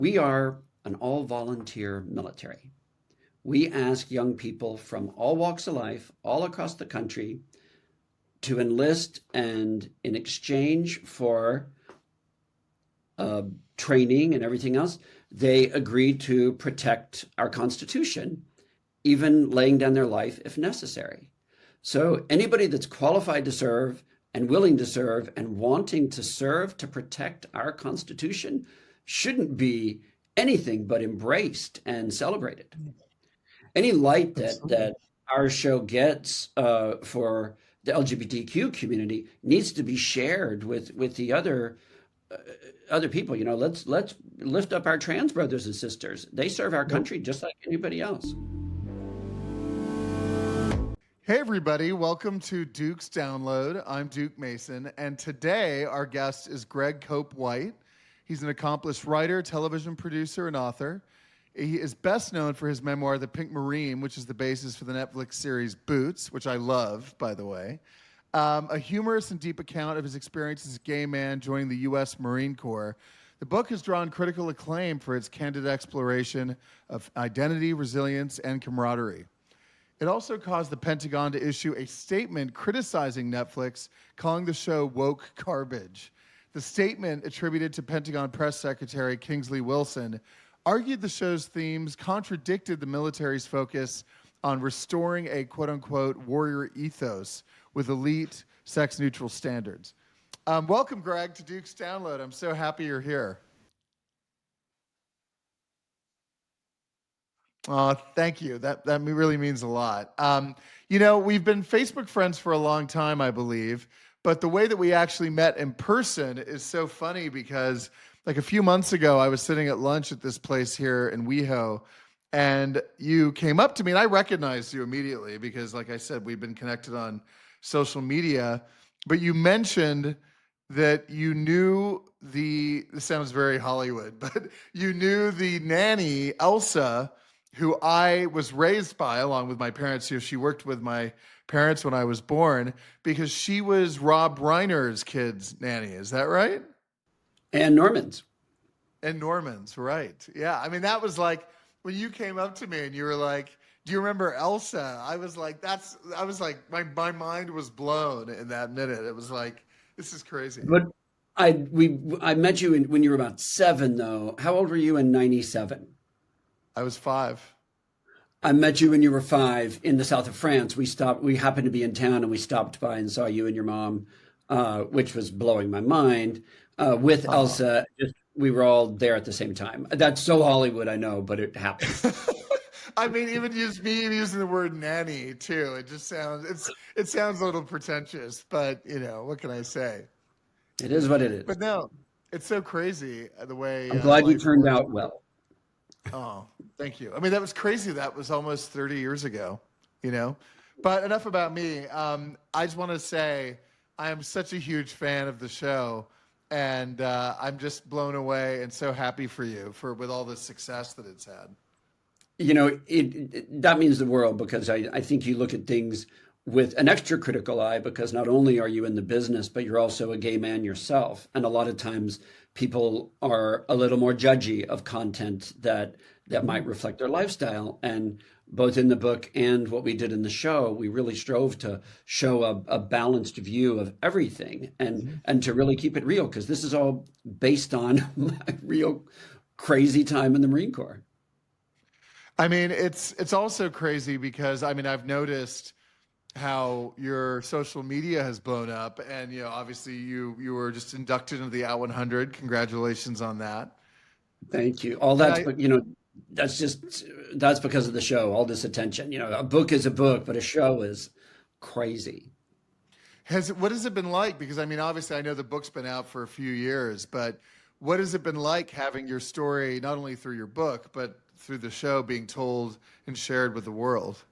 We are an all-volunteer military. We ask young people from all walks of life, all across the country, to enlist, and in exchange for uh, training and everything else, they agree to protect our Constitution, even laying down their life if necessary. So anybody that's qualified to serve and willing to serve and wanting to serve to protect our Constitution shouldn't be anything but embraced and celebrated. Any light that Absolutely. our show gets for the LGBTQ community needs to be shared with the uh, other people. Let's lift up our trans brothers and sisters. They serve our Nope. country just like anybody else. Hey, everybody. Welcome to Duke's Download. I'm Duke Mason, and today our guest is Greg Cope White. He's an accomplished writer, television producer, and author. He is best known for his memoir, The Pink Marine, which is the basis for the Netflix series Boots, which I love, by the way. A humorous and deep account of his experience as a gay man joining the U.S. Marine Corps. The book has drawn critical acclaim for its candid exploration of identity, resilience, and camaraderie. It also caused the Pentagon to issue a statement criticizing Netflix, calling the show woke garbage. The statement, attributed to Pentagon Press Secretary Kingsley Wilson, argued the show's themes contradicted the military's focus on restoring a quote-unquote warrior ethos with elite, sex-neutral standards. Welcome, Greg, to Duke's Download. I'm so happy you're here. Thank you. That really means a lot. We've been Facebook friends for a long time, I believe, but the way that we actually met in person is so funny because, like, a few months ago, I was sitting at lunch at this place here in WeHo, and you came up to me, and I recognized you immediately because, like I said, we've been connected on social media. But you mentioned that you knew this sounds very Hollywood, but you knew the nanny, Elsa, who I was raised by along with my parents. She worked with my parents when I was born because she was Rob Reiner's kid's nanny. Is that right? And Normans. And Norman's, right. Yeah. I mean, that was like when you came up to me and you were like, do you remember Elsa? I was like, my mind was blown in that minute. It was like, this is crazy. But I met you when you were about 7, though. How old were you in '97? I was 5. I met you when you were 5 in the south of France. We happened to be in town and we stopped by and saw you and your mom, which was blowing my mind, with Uh-huh. Elsa. Just we were all there at the same time. That's so Hollywood, I know, but it happened. I mean, even just me using the word nanny too. It sounds a little pretentious, but what can I say? It is what it is. But no, it's so crazy the way I'm glad you life turned works. out well. Oh, thank you. I mean, that was crazy. That was almost 30 years ago, you know? But enough about me. I just want to say I am such a huge fan of the show, and I'm just blown away and so happy for you with all the success that it's had. That means the world because I think you look at things with an extra critical eye because not only are you in the business, but you're also a gay man yourself. And a lot of times people are a little more judgy of content that might reflect their lifestyle. And both in the book and what we did in the show, we really strove to show a balanced view of everything and to really keep it real because this is all based on my real crazy time in the Marine Corps. I mean, it's also crazy because I mean, I've noticed how your social media has blown up, and obviously you were just inducted into the Out 100. Congratulations on that. Thank you. All And that's, I but that's because of the show, all this attention. A book is a book, but a show is crazy. has what has it been like? Because I mean, obviously, I know the book's been out for a few years, but what has it been like having your story not only through your book but through the show being told and shared with the world?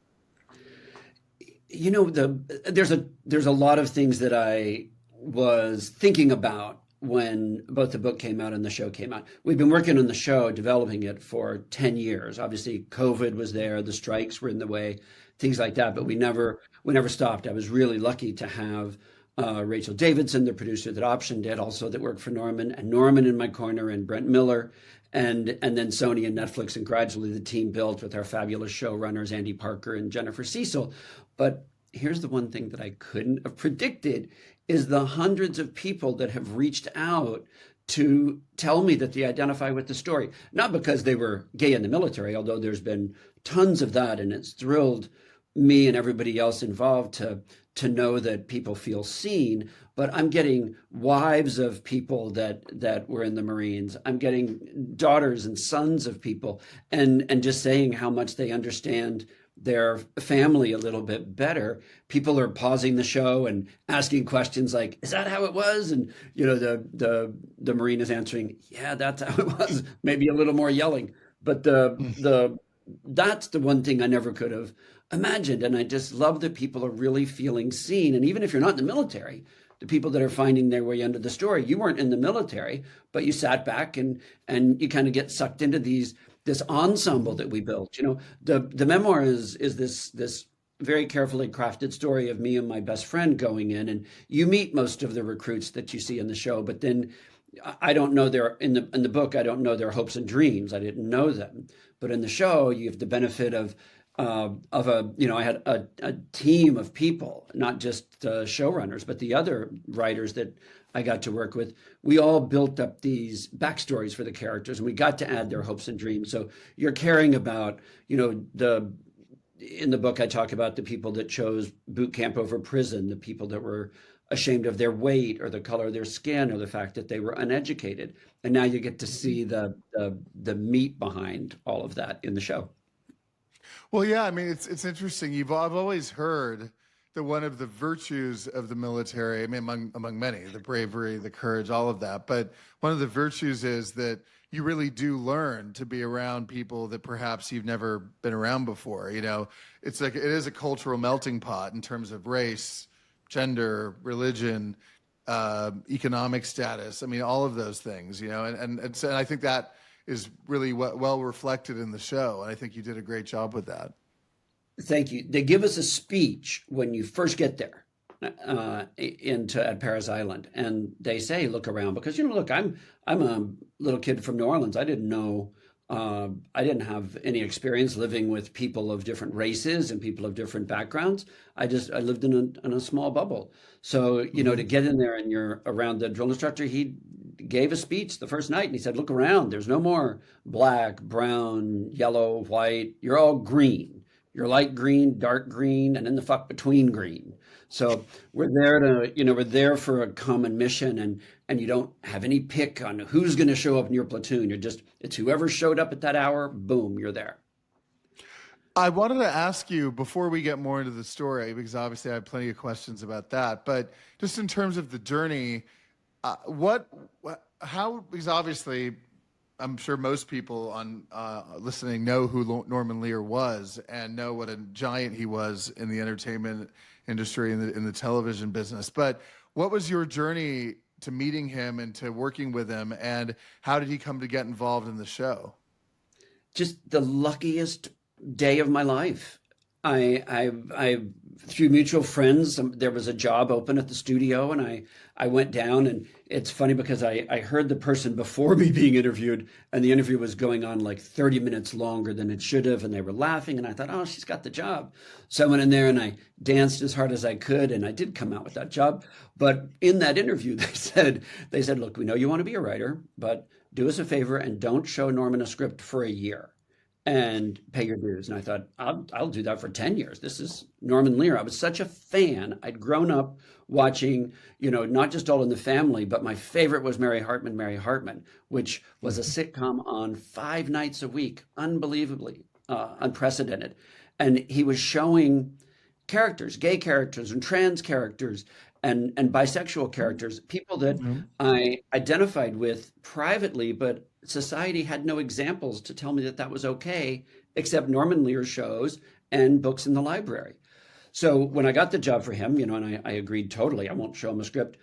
There's a lot of things that I was thinking about when both the book came out and the show came out. We've been working on the show, developing it for 10 years. Obviously, COVID was there, the strikes were in the way, things like that, but we never stopped. I was really lucky to have Rachel Davidson, the producer that optioned it, also that worked for Norman, and Norman in my corner, and Brent Miller, and then Sony and Netflix, and gradually the team built with our fabulous showrunners, Andy Parker and Jennifer Cecil. But here's the one thing that I couldn't have predicted is the hundreds of people that have reached out to tell me that they identify with the story, not because they were gay in the military, although there's been tons of that, and it's thrilled me and everybody else involved to know that people feel seen. But I'm getting wives of people that were in the Marines. I'm getting daughters and sons of people, and just saying how much they understand their family a little bit better. People are pausing the show and asking questions like, "Is that how it was?" And the Marine is answering, "Yeah, that's how it was." Maybe a little more yelling, but the that's the one thing I never could have imagined. And I just love that people are really feeling seen. And even if you're not in the military, the people that are finding their way into the story, you weren't in the military, but you sat back and you kind of get sucked into this ensemble that we built. The memoir is this very carefully crafted story of me and my best friend going in, and you meet most of the recruits that you see in the show, but then I don't know their in the book. I don't know their hopes and dreams. I didn't know them, but in the show, you have the benefit of I had a team of people, not just showrunners, but the other writers that I got to work with. We all built up these backstories for the characters, and we got to add their hopes and dreams. So you're caring about, in the book, I talk about the people that chose boot camp over prison, the people that were ashamed of their weight or the color of their skin or the fact that they were uneducated. And now you get to see the meat behind all of that in the show. Well, yeah, I mean, it's interesting. I've always heard that one of the virtues of the military, I mean, among many, the bravery, the courage, all of that, but one of the virtues is that you really do learn to be around people that perhaps you've never been around before. It's like it is a cultural melting pot in terms of race, gender, religion, economic status. I mean, all of those things, and I think that is really well reflected in the show. And I think you did a great job with that. Thank you. They give us a speech when you first get there at Paris Island, and they say, "Look around," because look, I'm a little kid from New Orleans. I didn't know. I didn't have any experience living with people of different races and people of different backgrounds. I lived in a small bubble. So, to get in there and you're around the drill instructor, he gave a speech the first night and he said, "Look around. There's no more black, brown, yellow, white. You're all green. You're light green, dark green, and in the fuck between green." So we're there for a common mission, and you don't have any pick on who's going to show up in your platoon. It's whoever showed up at that hour, boom, you're there. I wanted to ask you before we get more into the story, because obviously I have plenty of questions about that, but just in terms of the journey, because obviously I'm sure most people on listening know who Norman Lear was and know what a giant he was in the entertainment industry, in the television business. But what was your journey to meeting him and to working with him, and how did he come to get involved in the show? Just the luckiest day of my life. I through mutual friends, there was a job open at the studio, and I went down, and it's funny because I heard the person before me being interviewed, and the interview was going on like 30 minutes longer than it should have, and they were laughing, and I thought, oh, she's got the job. So I went in there and I danced as hard as I could, and I did come out with that job. But in that interview, they said, "Look, we know you want to be a writer, but do us a favor and don't show Norman a script for a year and pay your dues." And I thought, I'll do that for 10 years. This is Norman Lear. I was such a fan. I'd grown up watching, not just All in the Family, but my favorite was Mary Hartman, which was a sitcom on 5 nights a week, unbelievably unprecedented. And he was showing characters, gay characters and trans characters and bisexual characters, people that I identified with privately, but society had no examples to tell me that was okay, except Norman Lear shows and books in the library. So when I got the job for him, and I agreed totally, I won't show him a script.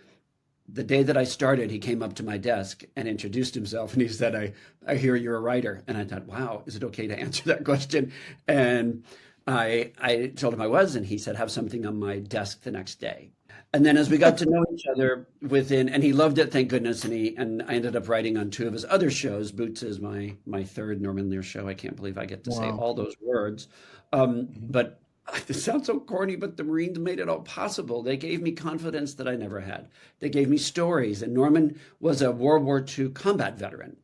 The day that I started, he came up to my desk and introduced himself, and he said, I hear you're a writer. And I thought, wow, is it okay to answer that question? And I told him I was, and he said, have something on my desk the next day. And then as we got to know each other and he loved it, thank goodness. And I ended up writing on two of his other shows. Boots is my third Norman Lear show. I can't believe I get to say Wow. all those words. Mhm. But this sounds so corny, but the Marines made it all possible. They gave me confidence that I never had. They gave me stories. And Norman was a World War II combat veteran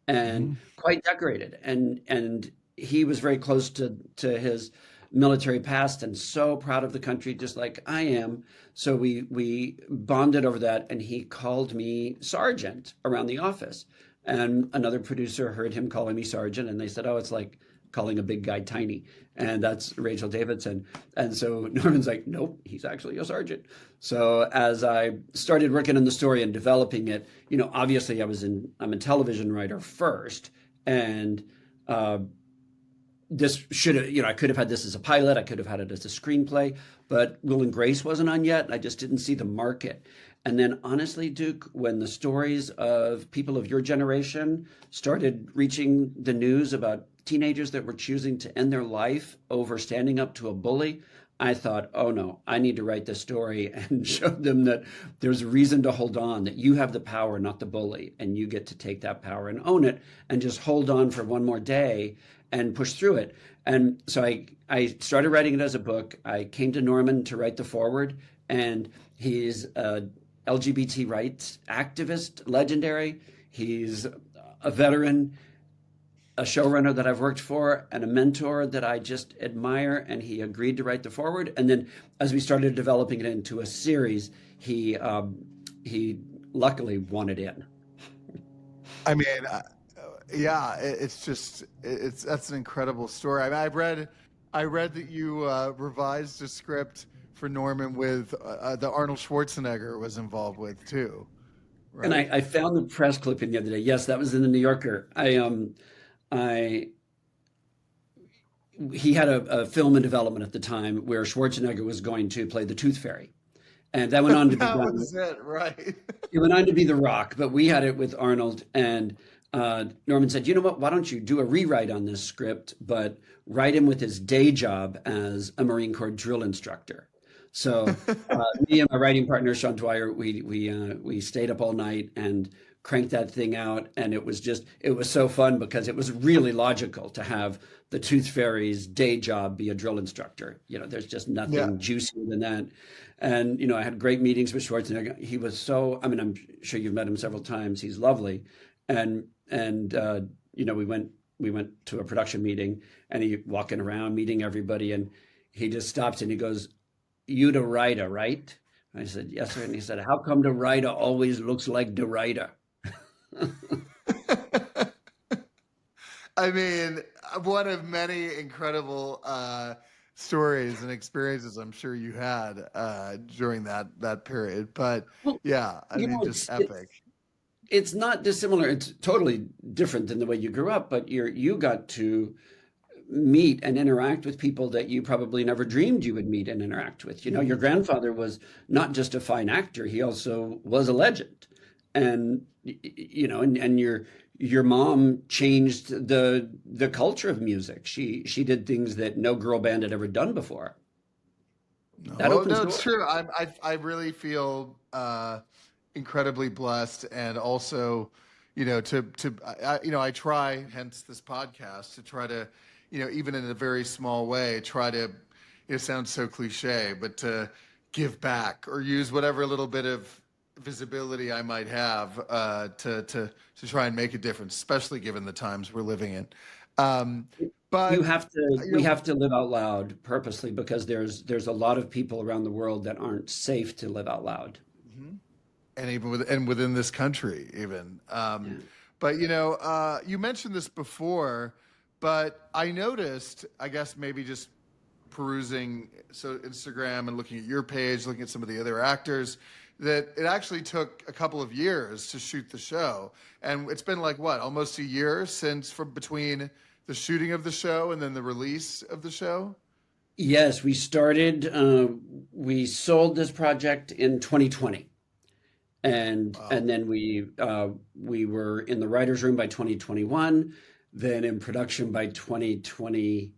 and Mhm. quite decorated. And he was very close to his military past and so proud of the country, just like I am. So we bonded over that, and he called me Sergeant around the office. And another producer heard him calling me Sergeant, and they said, "Oh, it's like calling a big guy tiny." And that's Rachel Davidson. And so Norman's like, "Nope, he's actually a sergeant." So as I started working on the story and developing it, obviously I'm a television writer first, and uh, this should have, I could have had this as a pilot. I could have had it as a screenplay, but Will and Grace wasn't on yet. I just didn't see the market. And then honestly, Duke, when the stories of people of your generation started reaching the news about teenagers that were choosing to end their life over standing up to a bully, I thought, oh no, I need to write this story and show them that there's a reason to hold on, that you have the power, not the bully, and you get to take that power and own it and just hold on for one more day and push through it. And so I started writing it as a book. I came to Norman to write the foreword, and he's a LGBT rights activist, legendary. He's a veteran, a showrunner that I've worked for, and a mentor that I just admire. And he agreed to write the foreword. And then as we started developing it into a series, he luckily wanted in. I mean, yeah, it's just that's an incredible story. I mean, I read that you revised a script for Norman with the Arnold Schwarzenegger was involved with too, And right? I found the press clipping the other day. Yes, that was in the New Yorker. I he had a film in development at the time where Schwarzenegger was going to play the Tooth Fairy, and that went on to be That done. was it, right? It went on to be The Rock, but we had it with Arnold. And Norman said, "You know what? Why don't you do a rewrite on this script, but write him with his day job as a Marine Corps drill instructor?" So me and my writing partner Sean Dwyer, we stayed up all night and cranked that thing out, and it was so fun because it was really logical to have the Tooth Fairy's day job be a drill instructor. There's just Yeah. nothing juicier than that. And I had great meetings with Schwarzenegger. He was so, I mean, I'm sure you've met him several times. He's lovely. And we went to a production meeting, and he walking around meeting everybody, and he just stops and he goes, "You the writer, right?" I said, "Yes, sir." And he said, "How come the writer always looks like the writer?" I mean, one of many incredible stories and experiences I'm sure you had during that period. But Well, yeah, I mean, just epic. it's not dissimilar. It's totally different than the way you grew up, but you got to meet and interact with people that you probably never dreamed you would meet and interact with. Your grandfather was not just a fine actor, he also was a legend. And and your mom changed the culture of music. She did things that no girl band had ever done before. That No, opens no, it's doors. true. I really feel incredibly blessed, and also, I try, hence this podcast, to try to, even in a very small way, try to. It sounds so cliche, but to give back or use whatever little bit of visibility I might have to try and make a difference, especially given the times we're living in. Um, You but have to you We know, have to live out loud purposely because there's a lot of people around the world that aren't safe to live out loud. and even within this country, even. Yeah. But you mentioned this before, but I noticed, I guess maybe just perusing Instagram and looking at your page, looking at some of the other actors, that it actually took a couple of years to shoot the show, and it's been like what, almost a year since from between the shooting of the show and then the release of the show. Yes, we sold this project in 2020. And Wow. then we were in the writer's room by 2021, then in production by 2023.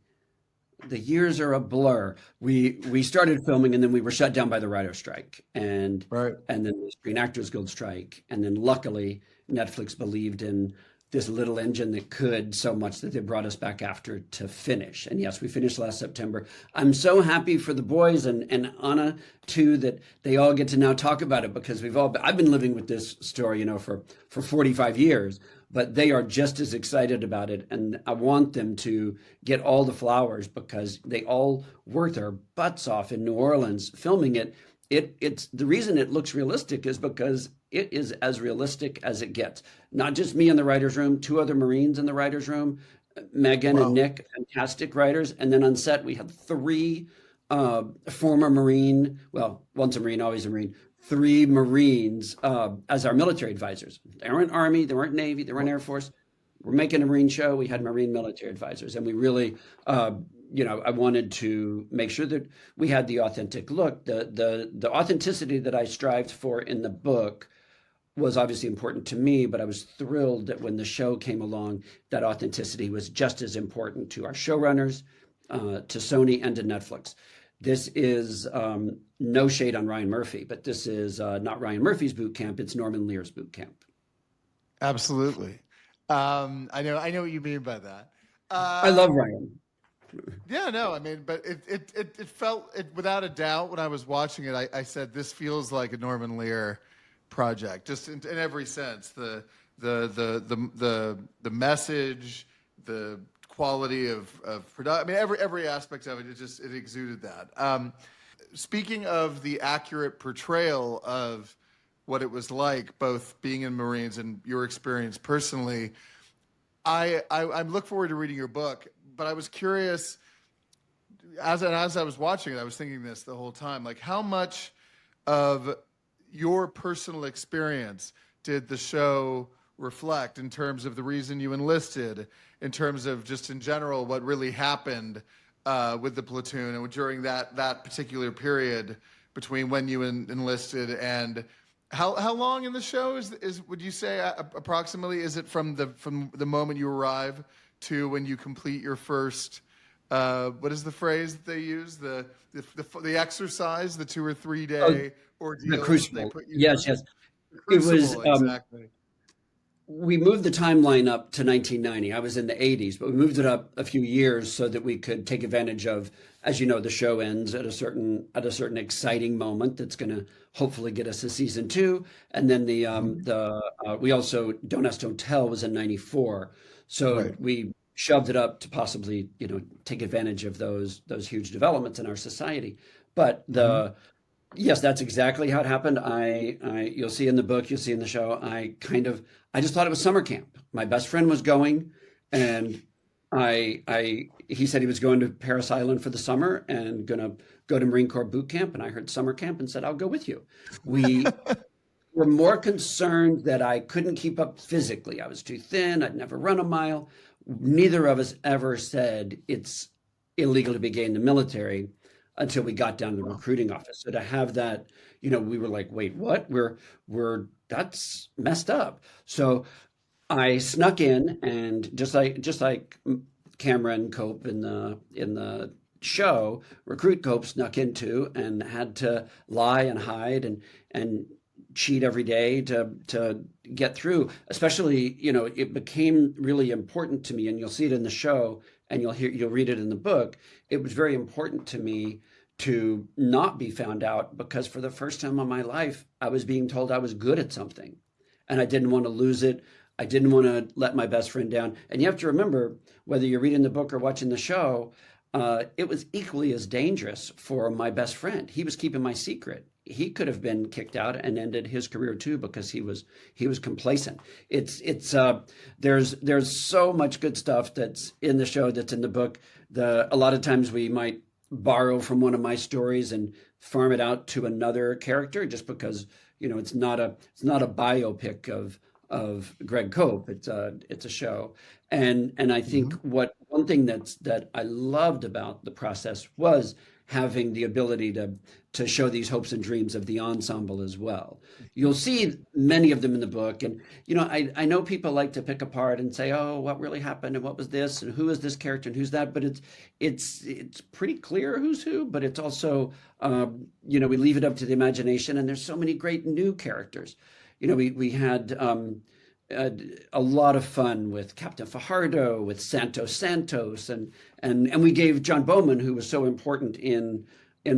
the years are a blur. We started filming and then we were shut down by the writer's strike Right. and then the Screen Actors Guild strike. And then luckily Netflix believed in this little engine that could so much that they brought us back after to finish. And yes, we finished last September. I'm so happy for the boys and Anna too that they all get to now talk about it because I've been living with this story, for 45 years, but they are just as excited about it. And I want them to get all the flowers because they all worked their butts off in New Orleans filming it. It's the reason it looks realistic is because it is as realistic as it gets. Not just me in the writer's room, two other Marines in the writer's room, Megan and Wow. Nick, fantastic writers. And then on set, we had three former Marine, well, once a Marine, always a Marine, three Marines as our military advisors. They weren't Army, they weren't Navy, they weren't Air Force. We're making a Marine show. We had Marine military advisors, and we really I wanted to make sure that we had the authentic look. The authenticity that I strived for in the book was obviously important to me, but I was thrilled that when the show came along, that authenticity was just as important to our showrunners, to Sony, and to Netflix. This is no shade on Ryan Murphy, but this is not Ryan Murphy's boot camp. It's Norman Lear's boot camp. Absolutely. I know what you mean by that. I love Ryan. Yeah, no, I mean, but it felt without a doubt when I was watching it, I said this feels like a Norman Lear project, just in every sense. The message, the quality of production. I mean, every aspect of it. It exuded that. Speaking of the accurate portrayal of what it was like, both being in Marines and your experience personally, I look forward to reading your book. But I was curious, as I was watching it, I was thinking this the whole time, like how much of your personal experience did the show reflect in terms of the reason you enlisted, in terms of just in general what really happened with the platoon and during that particular period between when you enlisted and how long in the show is would you say approximately is it from the moment you arrive to when you complete your first what is the phrase that they use the exercise, the 2 or 3 day The ordeal they Crucible. put you Yes, through? yes. The It was, Crucible, exactly. we moved the timeline up to 1990. I was in the 80s, but we moved it up a few years so that we could take advantage of, as you know, the show ends at a certain exciting moment that's going to hopefully get us a season two. And then we also Don't Ask, Don't Tell was in 94. So Right. we shoved it up to possibly, take advantage of those huge developments in our society. But Hmm. yes, that's exactly how it happened. You'll see in the book, you'll see in the show. I just thought it was summer camp. My best friend was going, and he said he was going to Paris Island for the summer and gonna go to Marine Corps boot camp. And I heard summer camp and said, I'll go with you. We were more concerned that I couldn't keep up physically. I was too thin. I'd never run a mile. Neither of us ever said it's illegal to be gay in the military until we got down to the recruiting office. So to have that, we were like, wait, what? That's messed up. So I snuck in, and just like Cameron Cope in the show, Recruit Cope snuck into and had to lie and hide and cheat every day to get through. Especially, it became really important to me, and you'll see it in the show, and you'll read it in the book. It was very important to me to not be found out because for the first time in my life, I was being told I was good at something, and I didn't want to lose it. I didn't want to let my best friend down. And you have to remember, whether you're reading the book or watching the show, it was equally as dangerous for my best friend. He was keeping my secret. He could have been kicked out and ended his career too because he was complacent. There's so much good stuff that's in the show that's in the book. A lot of times we might borrow from one of my stories and farm it out to another character just because it's not a biopic of Greg Cope. It's a show. And I think Hmm. one thing that I loved about the process was having the ability to show these hopes and dreams of the ensemble as well. You'll see many of them in the book, and I know people like to pick apart and say, "Oh, what really happened, and what was this, and who is this character, and who's that?" But it's pretty clear who's who, but it's also we leave it up to the imagination, and there's so many great new characters. We had a lot of fun with Captain Fajardo, with Santos, and we gave John Bowman, who was so important in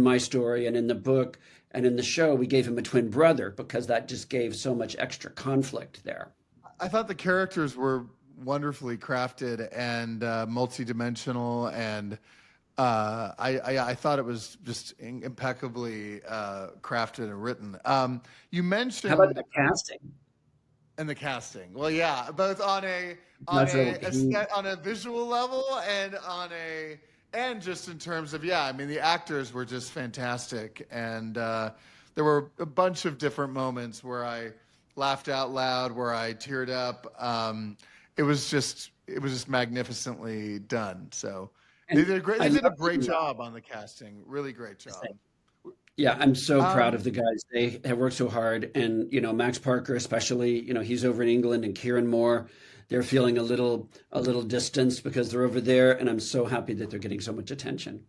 my story and in the book and in the show, we gave him a twin brother because that just gave so much extra conflict there. I thought the characters were wonderfully crafted and multidimensional, and I thought it was just impeccably crafted and written. You mentioned How about the casting? And the casting. Well, yeah, both on a visual level and just in terms of, I mean, the actors were just fantastic, and there were a bunch of different moments where I laughed out loud, where I teared up. It was just magnificently done. So they did a great job on the casting. Really great job. Yeah, I'm so proud of the guys. They have worked so hard. And, Max Parker, especially, he's over in England, and Kieran Moore, they're feeling a little distanced because they're over there. And I'm so happy that they're getting so much attention.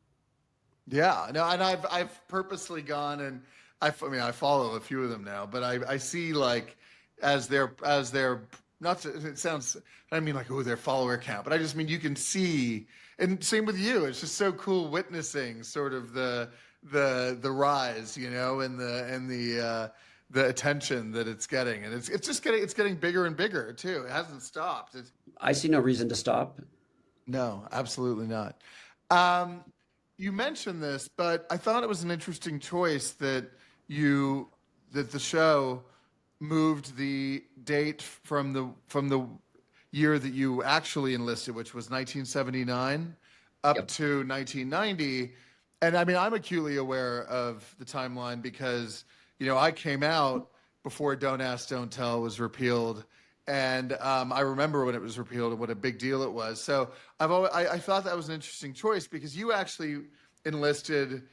Yeah, no, and I've purposely gone, and I follow a few of them now, but I see, like, as they're not to, it sounds, I don't mean like, their follower count, but I just mean you can see, and same with you. It's just so cool witnessing sort of the rise, and the attention that it's getting, and it's getting bigger and bigger too. It hasn't stopped. I see no reason to stop. No, absolutely not. You mentioned this, but I thought it was an interesting choice that the show moved the date from the year that you actually enlisted, which was 1979, up to 1990. And I mean, I'm acutely aware of the timeline because, I came out before Don't Ask, Don't Tell was repealed. And I remember when it was repealed and what a big deal it was. So I thought that was an interesting choice because you actually enlisted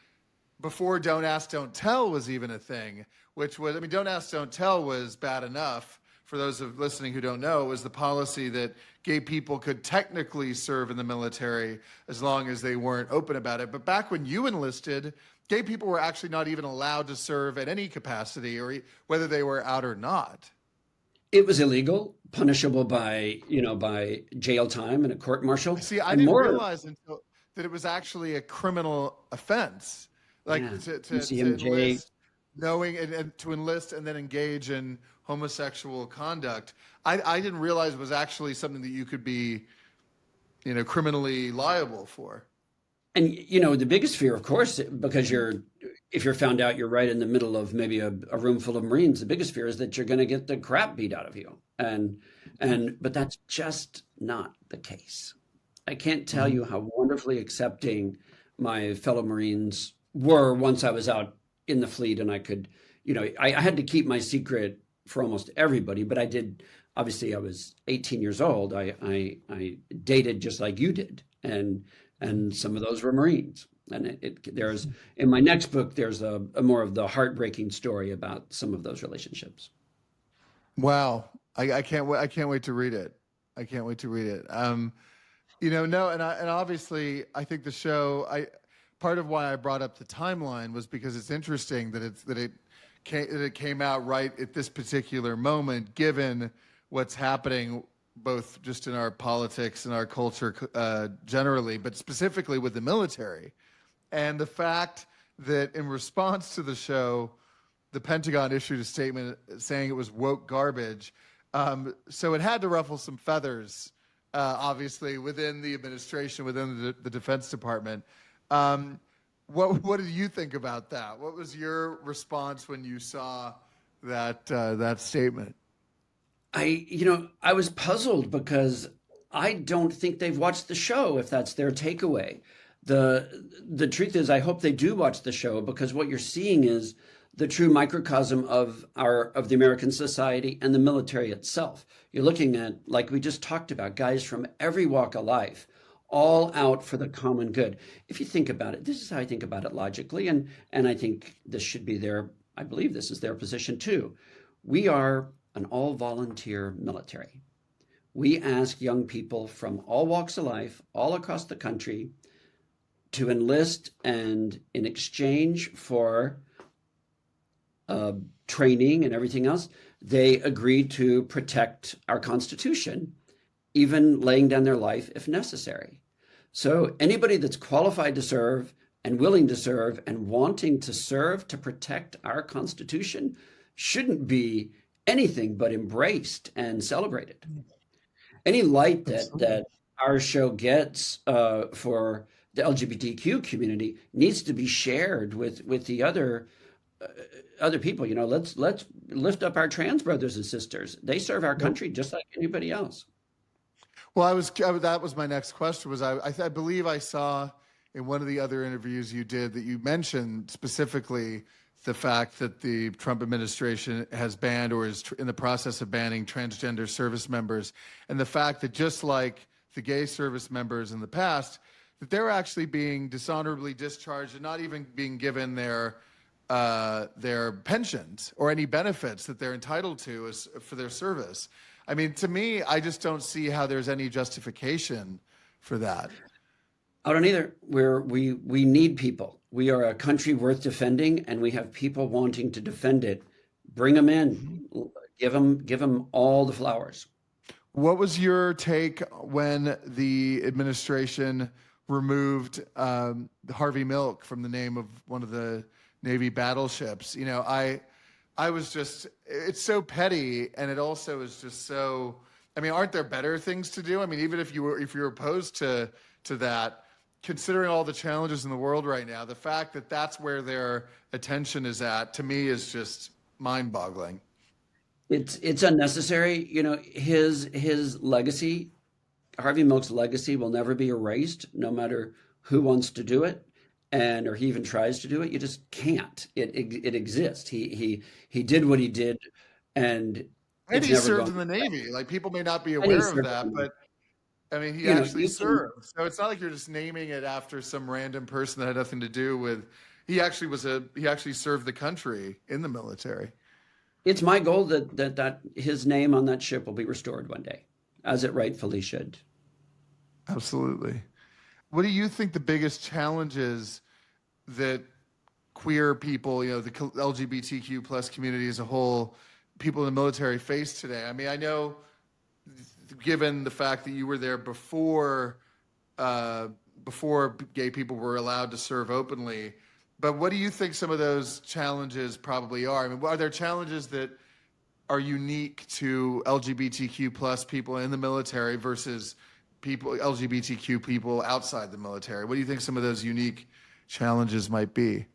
before Don't Ask, Don't Tell was even a thing, which was, Don't Ask, Don't Tell was bad enough. For those of listening who don't know, it was the policy that gay people could technically serve in the military as long as they weren't open about it. But back when you enlisted, gay people were actually not even allowed to serve at any capacity, or whether they were out or not. It was illegal, punishable by jail time and a court martial. See, I didn't realize until that it was actually a criminal offense, like to enlist, knowing and to enlist and then engage in homosexual conduct. I didn't realize it was actually something that you could be, criminally liable for. And the biggest fear, of course, because if you're found out, you're right in the middle of maybe a room full of Marines. The biggest fear is that you're going to get the crap beat out of you, but that's just not the case. I can't tell you how wonderfully accepting my fellow Marines were once I was out in the fleet, and I could, I had to keep my secret for almost everybody, but I did. Obviously, I was 18 years old. I dated just like you did, and some of those were Marines. And there's in my next book, there's a more of the heartbreaking story about some of those relationships. Wow, I can't wait. I can't wait to read it. I can't wait to read it. And obviously, I think the show. Part of why I brought up the timeline was because it's interesting that it came out right at this particular moment, given what's happening both just in our politics and our culture generally, but specifically with the military. And the fact that in response to the show, the Pentagon issued a statement saying it was woke garbage. So it had to ruffle some feathers, obviously, within the administration, within the Defense Department. What did you think about that? What was your response when you saw that statement? I was puzzled because I don't think they've watched the show if that's their takeaway. The truth is, I hope they do watch the show, because what you're seeing is the true microcosm of the American society and the military itself. You're looking at, like we just talked about, guys from every walk of life, all out for the common good. If you think about it, this is how I think about it logically, and I think this should be their, I believe this is their position too. We are an all volunteer military. We ask young people from all walks of life, all across the country, to enlist, and in exchange for uh, training and everything else, they agree to protect our Constitution, even laying down their life if necessary. So anybody that's qualified to serve and willing to serve and wanting to serve to protect our Constitution shouldn't be anything but embraced and celebrated. Any light Absolutely. that our show gets for the LGBTQ community needs to be shared with the uh, other people. Let's lift up our trans brothers and sisters. They serve our Yep. country just like anybody else. Well, that was my next question. I believe I saw in one of the other interviews you did that you mentioned specifically the fact that the Trump administration has banned or is in the process of banning transgender service members, and the fact that just like the gay service members in the past, that they're actually being dishonorably discharged and not even being given their pensions or any benefits that they're entitled to for their service. I mean, to me, I just don't see how there's any justification for that. I don't either. We need people. We are a country worth defending, and we have people wanting to defend it. Bring them in. Mhm. Give them all the flowers. What was your take when the administration removed Harvey Milk from the name of one of the Navy battleships? I was just, it's so petty, and it also is just so. I mean, aren't there better things to do? I mean, even if you're opposed to that, considering all the challenges in the world right now, the fact that that's where their attention is at, to me, is just mind-boggling. It's unnecessary. His legacy, Harvey Milk's legacy, will never be erased, no matter who wants to do it, and or he even tries to do it. You just can't. It exists. He did what he did, and And it's he never served going in the away. Navy. Like, people may not be And he aware of served that, in, but I mean, he you know, actually you can. served. So it's not like you're just naming it after some random person that had nothing to do with. He actually served the country in the military. It's my goal that his name on that ship will be restored one day, as it rightfully should. Absolutely. What do you think the biggest challenges that queer people, the LGBTQ plus community as a whole, people in the military face today? I mean, I know, given the fact that you were there uh, before gay people were allowed to serve openly, but what do you think some of those challenges probably are? I mean, are there challenges that are unique to LGBTQ plus people in the military versus LGBTQ people outside the military? What do you think some of those unique challenges might be?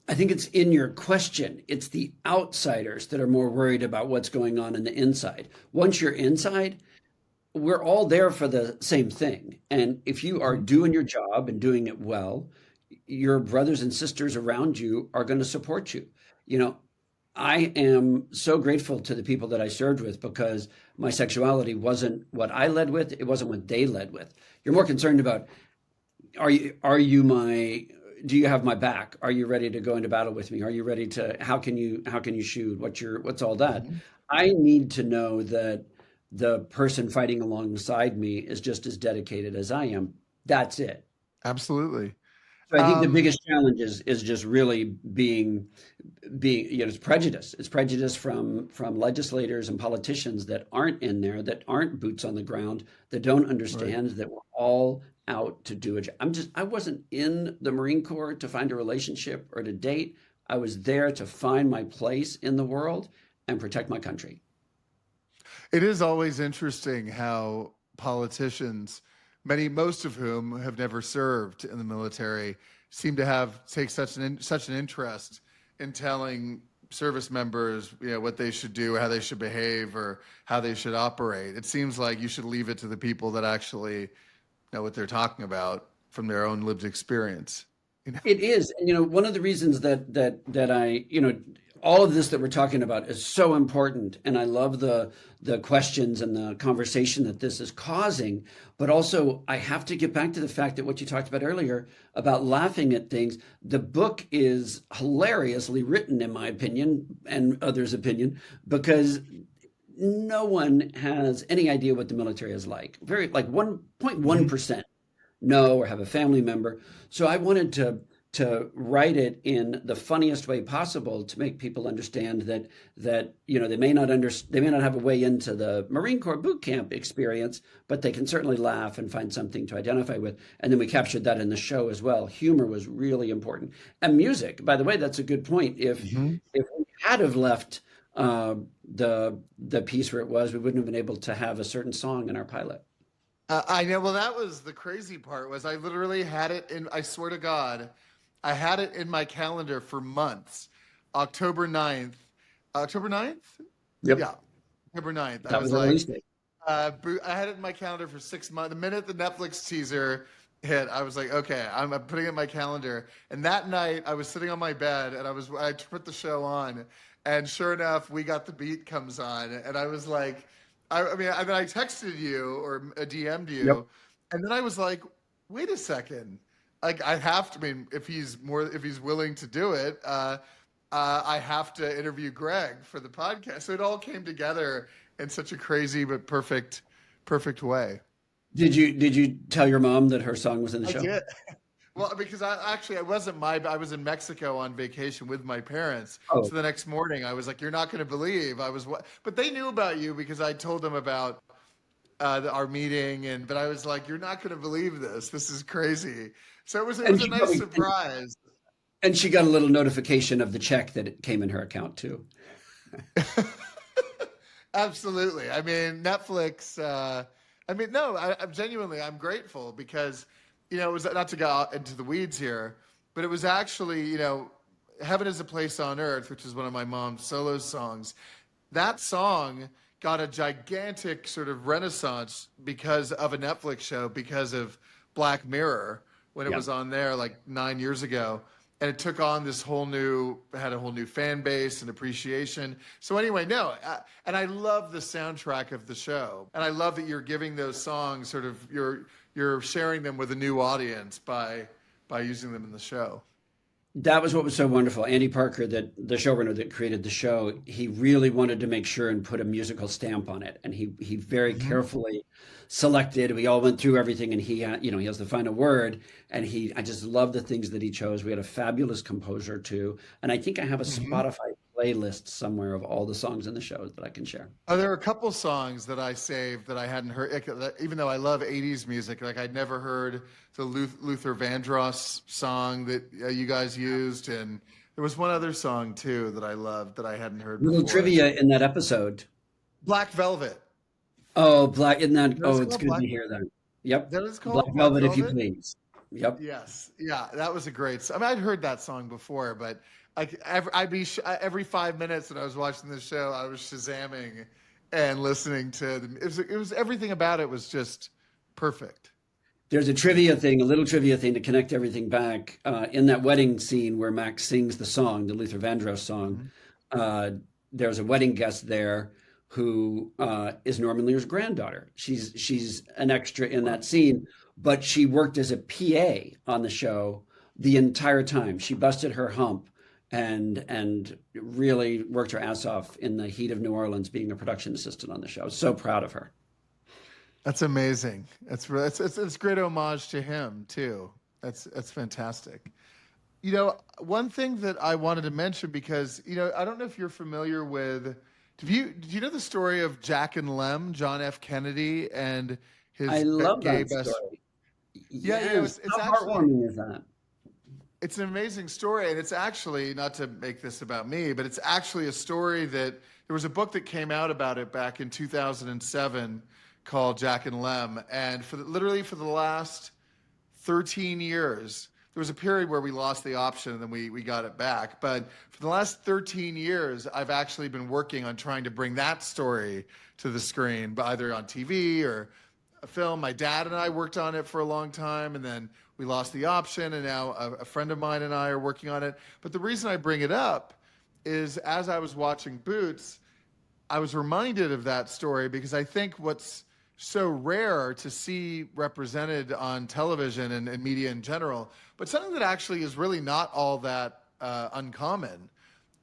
I think it's in your question. It's the outsiders that are more worried about what's going on in the inside. Once you're inside, we're all there for the same thing. And if you are Mhm. doing your job and doing it well, your brothers and sisters around you are going to support you. You know, I am so grateful to the people that I served with because my sexuality wasn't what I led with, it wasn't what they led with. You're more concerned about, are you my do you have my back? Are you ready to go into battle with me? Are you ready to how can you shoot? What's all that? Mhm. I need to know that the person fighting alongside me is just as dedicated as I am. That's it. Absolutely. So I think the Um, biggest challenge is just really being it's prejudice. It's prejudice from legislators and politicians that aren't in there, that aren't boots on the ground, that don't right. understand that we're all out to do a job. I wasn't in the Marine Corps to find a relationship or to date. I was there to find my place in the world and protect my country. It is always interesting how politicians, most of whom have never served in the military, seem to take such an interest in telling service members, what they should do, how they should behave, or how they should operate. It seems like you should leave it to the people that actually know what they're talking about from their own lived experience. You know? It is, and one of the reasons that I all of this that we're talking about is so important, and I love the questions and the conversation that this is causing. But also, I have to get back to the fact that what you talked about earlier about laughing at things. The book is hilariously written, in my opinion, and others' opinion, because no one has any idea what the military is like. Very like Mhm. 1.1% know or have a family member. So I wanted to write it in the funniest way possible to make people understand that they may not have a way into the Marine Corps boot camp experience, but they can certainly laugh and find something to identify with. And then we captured that in the show as well. Humor was really important, and music. By the way, that's a good point. Mhm. If we had have left uh, the piece where it was, we wouldn't have been able to have a certain song in our pilot. I know. Well, that was the crazy part. Was I literally had it in? I swear to God, I had it in my calendar for months. October 9th. October 9th? Yep, Yeah, October 9th. I that was was the release like, date. I had it in my calendar for 6 months. The minute the Netflix teaser hit, I was like, okay, I'm putting it in my calendar. And that night, I was sitting on my bed and I put the show on, and sure enough, we got the beat comes on, and I was like, I mean, and then I texted you or DM'd Yep. you, and then I was like, wait a second, like I have to. I mean, if he's willing to do it, I have to interview Greg for the podcast. So it all came together in such a crazy but perfect way. Did you tell your mom that her song was in the I show? did. Well, because I was in Mexico on vacation with my parents. Oh, So the next morning I was like, you're not going to believe but they knew about you because I told them about our meeting, but I was like, you're not going to believe this. This is crazy. So it and was a she nice probably surprise. and she got a little notification of the check that it came in her account too. Absolutely. I mean, Netflix. I mean, no, I'm genuinely, I'm grateful because, it was not to go out into the weeds here, but it was actually, Heaven is a Place on Earth, which is one of my mom's solo songs. That song got a gigantic sort of renaissance because of a Netflix show, because of Black Mirror when it Yeah. was on there like 9 years ago. And it took on had a whole new fan base and appreciation. So anyway, no, and I love the soundtrack of the show, and I love that you're giving those songs sort of you're sharing them with a new audience by using them in the show. That was what was so wonderful. Andy Parker, that the showrunner that created the show, he really wanted to make sure and put a musical stamp on it, and he very Hmm. carefully selected. We all went through everything, and he has the final word. And I just love the things that he chose. We had a fabulous composer too, and I think I have a Hmm. Spotify playlist somewhere of all the songs in the show that I can share. Oh, there are a couple songs that I saved that I hadn't heard, even though I love '80s music. Like I'd never heard the Luther Vandross song that you guys used, and there was one other song too that I loved that I hadn't heard Little before. trivia in that episode. Black Velvet. Oh, Black, isn't that? That is Oh, it's called good Black. to hear that. Yep. That is Black called Black Velvet, if you Velvet. please. Yep. Yes, yeah, that was a I mean, I'd heard that song before, but every 5 minutes when I was watching the show, I was shazamming and listening to them. It was everything about it was just perfect. There's a little trivia thing to connect everything back. In that wedding scene where Max sings the song, the Luther Vandross song, Mhm. uh, there's a wedding guest there who is Norman Lear's granddaughter. She's an extra in Wow. that scene, but she worked as a PA on the show the entire time. She busted her hump and really worked her ass off in the heat of New Orleans, being a production assistant on the show. So proud of her. That's amazing. It's great homage to him too. That's fantastic. One thing that I wanted to mention because I don't know if you're familiar with. Do you know the story of Jack and Lem, John F. Kennedy, and I his love gay that best? story. Yeah, Yes. it's How actually heartwarming is that? it's an amazing story, and it's actually not to make this about me, but it's actually a story that there was a book that came out about it back in 2007 called Jack and Lem, and literally for the last 13 years. There was a period where we lost the option and then we got it back. But for the last 13 years, I've actually been working on trying to bring that story to the screen, but either on TV or a film. My dad and I worked on it for a long time, and then we lost the option, and now a friend of mine and I are working on it. But the reason I bring it up is as I was watching Boots, I was reminded of that story because I think what's so rare to see represented on television and media in general, but something that actually is really not all that uncommon,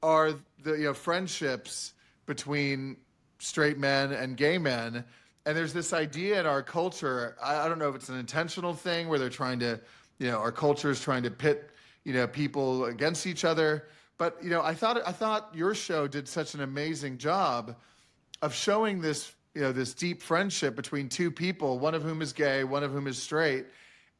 are the friendships between straight men and gay men. And there's this idea in our culture. I don't know if it's an intentional thing where they're trying to, our culture is trying to pit, people against each other. But I thought your show did such an amazing job of showing this, this deep friendship between two people, one of whom is gay, one of whom is straight.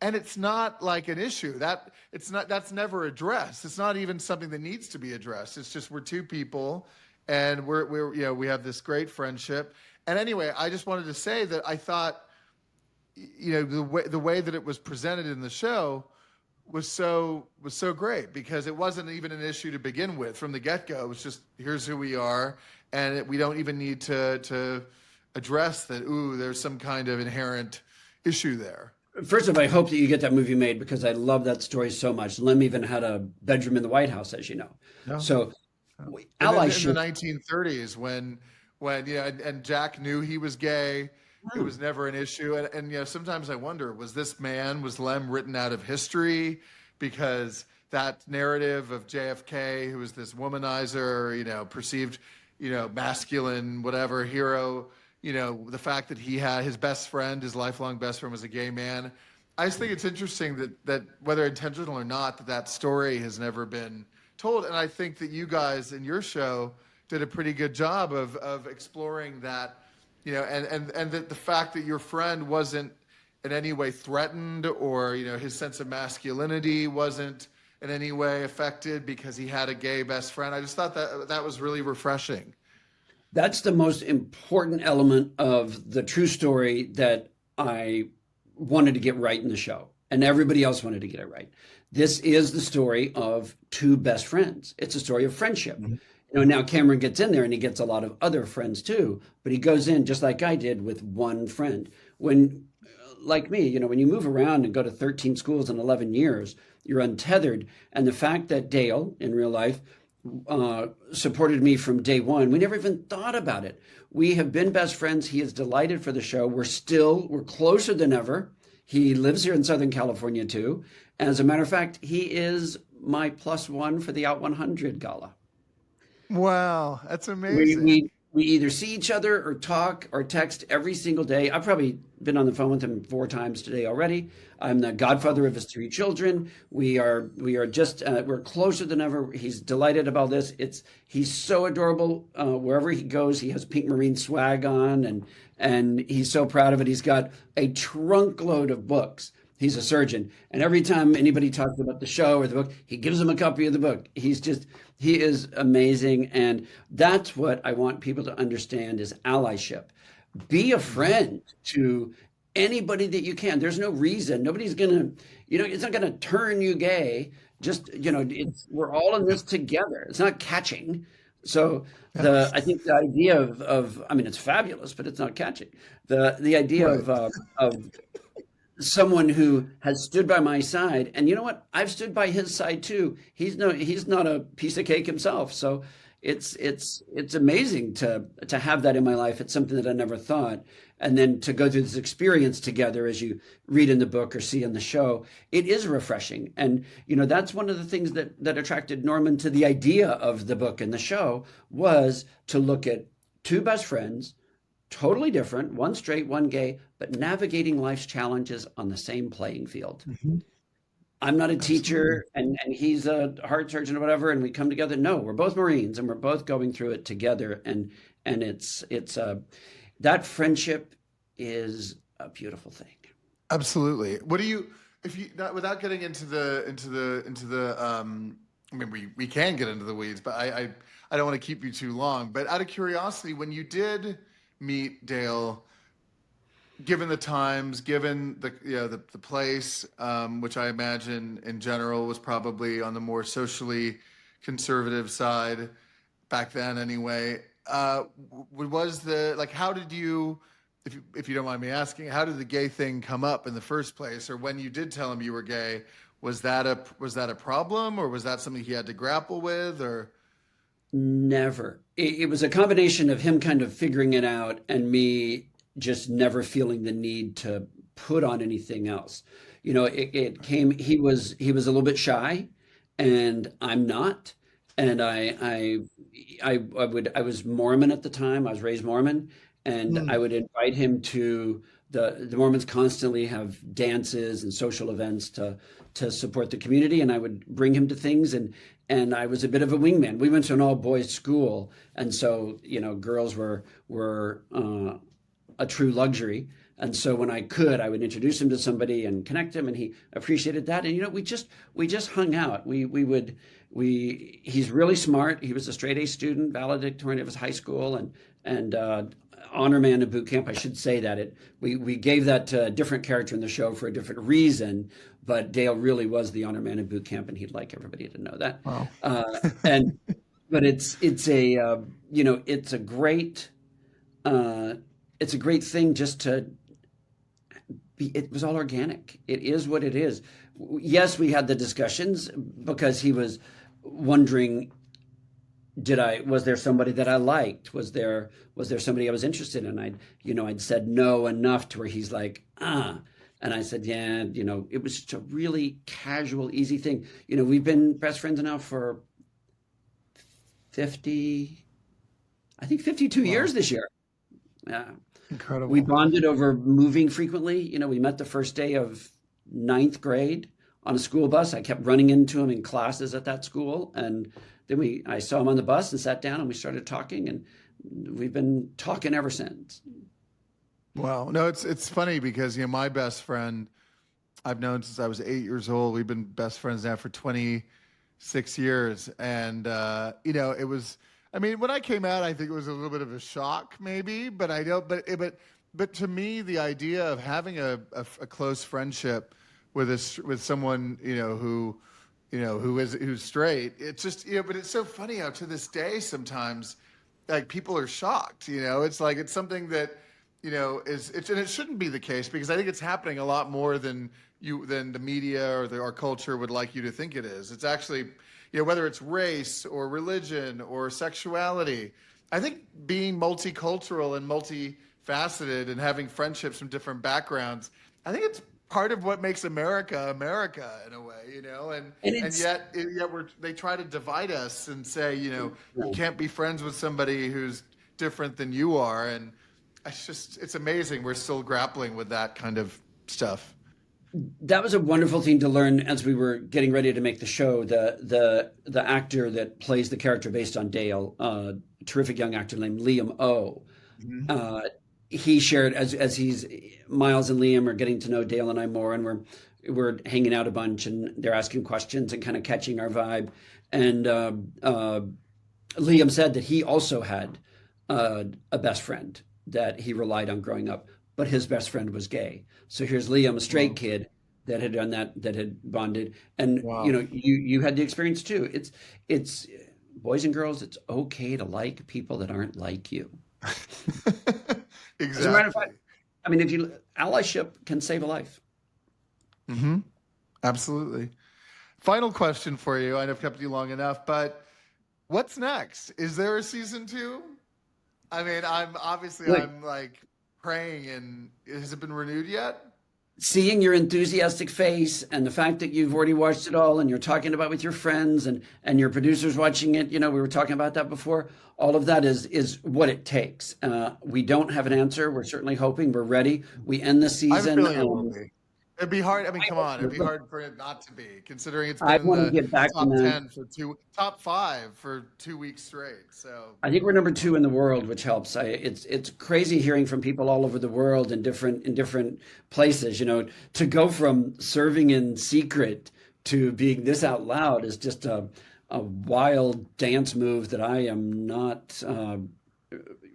And it's not like an issue that's never addressed. It's not even something that needs to be addressed. It's just we're two people, and we have this great friendship. And anyway, I just wanted to say that I thought, the way that it was presented in the show was so great, because it wasn't even an issue to begin with from the get-go. It was just, here's who we are, and we don't even need to address that. There's some kind of inherent issue there. First of all, I hope that you get that movie made, because I love that story so much. Lem even had a bedroom in the White House, as you know. No. So, Allyship in the 1930s, when and Jack knew he was gay, it was never an issue. And sometimes I wonder, was Lem written out of history? Because that narrative of JFK, who was this womanizer, perceived, masculine, whatever hero. The fact that he had his best friend, his lifelong best friend, was a gay man. I just think it's interesting that whether intentional or not, that story has never been told. And I think that you guys in your show did a pretty good job of exploring that, and the fact that your friend wasn't in any way threatened, or, his sense of masculinity wasn't in any way affected because he had a gay best friend. I just thought that was really refreshing. That's the most important element of the true story that I wanted to get right in the show, and everybody else wanted to get it right. This is the story of two best friends. It's a story of friendship. Mm-hmm. Now Cameron gets in there and he gets a lot of other friends too, but he goes in just like I did with one friend. When, like me, when you move around and go to 13 schools in 11 years, you're untethered. And the fact that Dale, in real life, supported me from day one. We never even thought about it. We have been best friends. He is delighted for the show. We're closer than ever. He lives here in Southern California too. As a matter of fact, he is my +1 for the Out 100 gala. Wow, that's amazing. We either see each other or talk or text every single day. I've probably been on the phone with him 4 times today already. I'm the godfather of his 3 children. We're closer than ever. He's delighted about this. He's so adorable. Wherever he goes, he has pink marine swag on, and he's so proud of it. He's got a trunk load of books. He's a surgeon. And every time anybody talks about the show or the book, he gives them a copy of the book. He is amazing. And that's what I want people to understand is allyship. Be a friend to anybody that you can. There's no reason. Nobody's going to, it's not going to turn you gay. Just, we're all in this together. It's not catching. So I think the idea of it's fabulous, but it's not catching. The idea of someone who has stood by my side, and you know what? I've stood by his side too. He's not a piece of cake himself. So it's amazing to have that in my life. It's something that I never thought. And then to go through this experience together, as you read in the book or see in the show, it is refreshing. And, that's one of the things that attracted Norman to the idea of the book and the show, was to look at 2 best friends, totally different, one straight, one gay, but navigating life's challenges on the same playing field. Mm-hmm. I'm not a teacher and he's a heart surgeon or whatever, and we come together. No, we're both Marines and we're both going through it together. And it's that friendship is a beautiful thing. Absolutely. What do you, without getting into the we can get into the weeds, but I don't want to keep you too long, but out of curiosity, when you did meet Dale, given the times, given the place, which I imagine in general was probably on the more socially conservative side back then anyway, was how did you, if you don't mind me asking, how did the gay thing come up in the first place? Or when you did tell him you were gay, was that a problem, or was that something he had to grapple with, or? Never. It was a combination of him kind of figuring it out and me just never feeling the need to put on anything else. It came, he was a little bit shy and I'm not. And I was Mormon at the time. I was raised Mormon, and I Mm. would invite him to the Mormons constantly have dances and social events to support the community, and I would bring him to things, and I was a bit of a wingman. We went to an all boys school, and so girls were a true luxury. And so when I could, I would introduce him to somebody and connect him, and he appreciated that. And we just hung out. He's really smart. He was a straight A student, valedictorian of his high school, and honor man in boot camp. I should say that we gave that to a different character in the show for a different reason, but Dale really was the honor man in boot camp, and he'd like everybody to know that. Wow. And but it's a great thing just to be. It was all organic. It is what it is. Yes, we had the discussions because he was wondering, was there somebody that I liked? Was there somebody I was interested in? I'd said no enough to where he's like, and I said, yeah, it was just a really casual, easy thing. We've been best friends now for 50, I think 52 Wow. years this year. Yeah. We Incredible. bonded over moving frequently. We met the first day of ninth grade on a school bus. I kept running into him in classes at that school. And then I saw him on the bus and sat down and we started talking, and we've been talking ever since. Wow. No, it's funny because my best friend I've known since I was 8 years old. We've been best friends now for 26 years, and it was. I mean, when I came out, I think it was a little bit of a shock, maybe, but I don't. But to me, the idea of having a close friendship with someone who's straight, it's just But it's so funny how to this day sometimes, like people are shocked. It's like it's something that and it shouldn't be the case because I think it's happening a lot more than the media or our culture would like you to think it is. It's actually whether it's race or religion or sexuality. I think being multicultural and multifaceted and having friendships from different backgrounds, I think it's part of what makes America America in a way, and And and it's yet they try to divide us and say, you can't be friends with somebody who's different than you are, and it's amazing we're still grappling with that kind of stuff. That was a wonderful thing to learn as we were getting ready to make the show. The actor that plays the character based on Dale, a terrific young actor named Liam O. Mhm. Uh, he shared as he's Miles and Liam are getting to know Dale and I more, and we're hanging out a bunch, and they're asking questions and kind of catching our vibe. And Liam said that he also had a best friend that he relied on growing up, but his best friend was gay. So here's Liam, a straight Wow. kid that had done that, that had bonded, and Wow. you had the experience too. It's boys and girls. It's okay to like people that aren't like you. As a matter of Exactly. fact, I mean, if you allyship can save a life. Hmm. Absolutely. Final question for you. I know I've kept you long enough, but what's next? Is there a season two? I mean, Look, I'm like praying, and has it been renewed yet? seeing your enthusiastic face and the fact that you've already watched it all and you're talking about it with your friends and your producers watching it, we were talking about that before. All of that is what it takes. We don't have an answer. We're certainly hoping. We're ready. We end the I have a season. feeling it will be. It'd be hard. I mean, I come hope on. It'd so. be Look, hard for it not to be, considering it's been I in want to the get back in top the 10 top five for 2 weeks straight. So, I think we're number two in the world, which helps. It's crazy hearing from people all over the world in different places. To go from serving in secret to being this out loud is just a wild dance move that I am not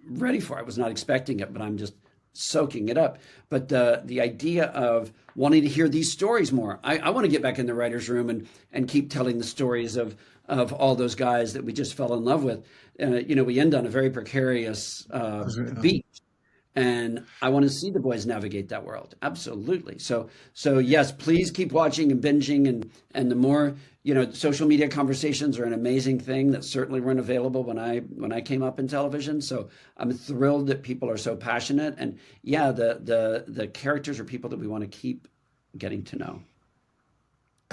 ready for. I was not expecting it, but I'm just soaking it up. But the idea of wanting to hear these stories more, I want to get back in the writers' room and keep telling the stories of all those guys that we just fell in love with. We end on a very precarious beat, And I want to see the boys navigate that world. Absolutely. So yes, please keep watching and binging, and the more, social media conversations are an amazing thing that certainly weren't available when I came up in television. So I'm thrilled that people are so passionate, and yeah, the characters are people that we want to keep getting to know.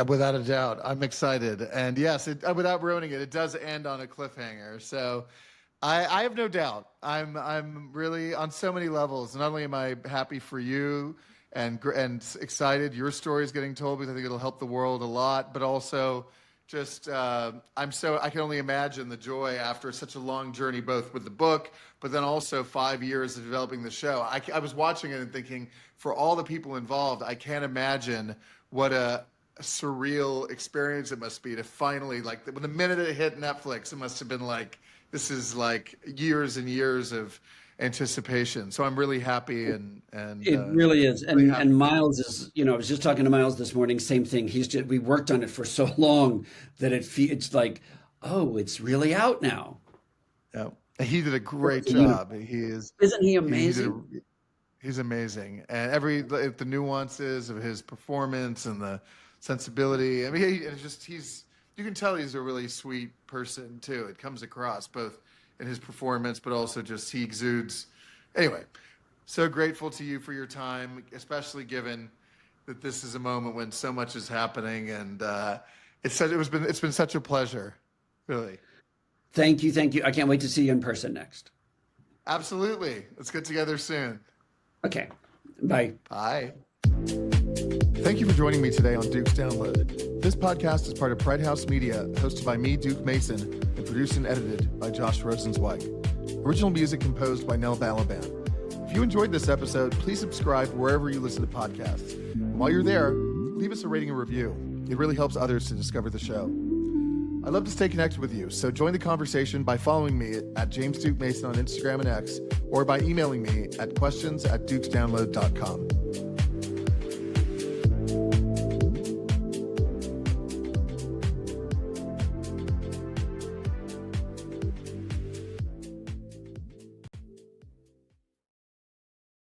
Without a doubt, I'm excited. And yes, without ruining it, it does end on a cliffhanger. So I have no doubt. I'm really on so many levels. Not only am I happy for you and excited your story is getting told, because I think it'll help the world a lot, but also just I can only imagine the joy after such a long journey, both with the book, but then also 5 years of developing the show. I was watching it and thinking, for all the people involved, I can't imagine what a surreal experience it must be to finally, like, when the minute it hit Netflix, it must have been like, this is like years and years of anticipation. So I'm really happy and It really is. really happy. And Miles is, I was just talking to Miles this morning, same thing. We worked on it for so long that it's like, oh, it's really out now. Yeah. He did a great job. Isn't he amazing? He's amazing. And the nuances of his performance and the sensibility. I mean, you can tell he's a really sweet person too. It comes across both in his performance, but also just he exudes. Anyway, so grateful to you for your time, especially given that this is a moment when so much is happening, and it's been such a pleasure, really. Thank you. I can't wait to see you in person next. Absolutely. Let's get together soon. Okay. Bye. Bye. Thank you for joining me today on Duke's Download. This podcast is part of Pride House Media, hosted by me, Duke Mason, and produced and edited by Josh Rosenzweig. Original music composed by Nell Balaban. If you enjoyed this episode, please subscribe wherever you listen to podcasts. And while you're there, leave us a rating and review. It really helps others to discover the show. I'd love to stay connected with you, so join the conversation by following me at James Duke Mason on Instagram and X, or by emailing me at questions@dukesdownload.com.